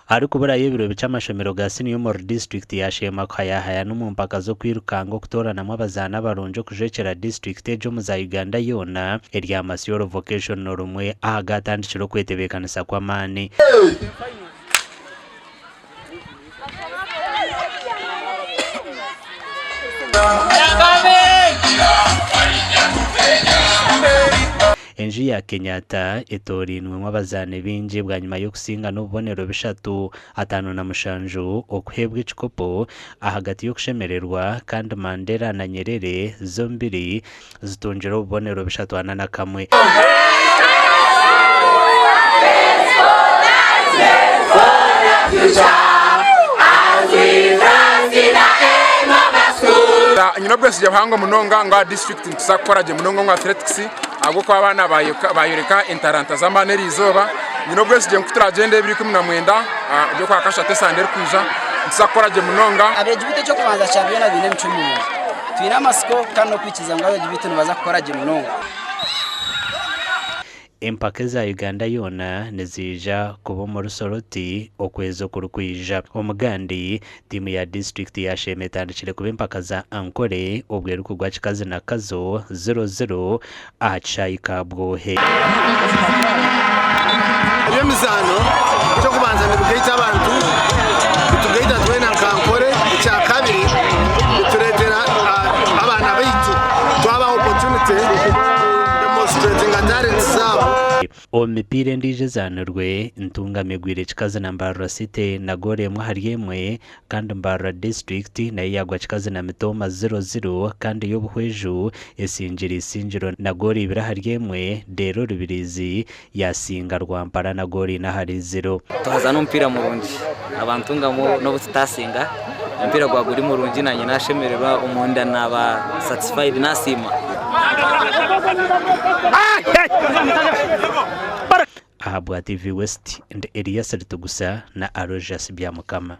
ariko buriya ibiro by'amashomero ga Senior District yashema kwayahaya n'umumpaka zo kwirukanga okutoranamwe abazana barunje kujekera district ejo mu za Uganda yona erya Masoro vocational rumwe ahagatandikiro kwetebekanisa kwa mani. Enji ya Kenyatta etorinwe mwabazane binje bwa nyuma yo kusinga n'ububonero bishatu 57 okuhebwa ikikopo ahagati yo kushemererwa kandi Mandela na Nyerere zombiri zitongera ububonero bishatu 81. Nyino bwese jabhango munonga nga district ntusakoraje munonga nga athletics agwo kwa abana bayureka interanta zamaneri izoba nyino bwese je nkutura agenda 2019 byo kwa kashate sander kuja ntusakoraje munonga abejibite cyo kubanza champion bine mchumi twina masiko kano kwikiza ngo abejibite nibaza koraje munonga. Empaka za Uganda yona nezija kuba mu rusoroti okwezo kurukwija omugandi timu ya district ya shemetandikire kuba empaka za Ankole obweru kugwa kikazi na kazo 00 achaika bwohe yemizano cyo kubanza n'ugeita abantu tugeita twena kankore cya kabiri turetera abana baitu twaba opportunity demonstrating talent zabo. Omipire ndije zanurwe ntunga migwire kikazi na Mbarara City na gore mwe hariyemwe kandi Mbarara district na yagwa kikazi na Mitoma 00 kandi yobuhweju isinjiro na gore ibira hariyemwe dero rubirizi yasinga Rwampara na gore na hari 0. Tuhazana umpira murungi abantunga no butasinga umpira gwa guri murungi nanye nashemererwa umonda naba satisfied nasima. Ahabwa TV West and Elias Ritugusa na Arojas Byamukama.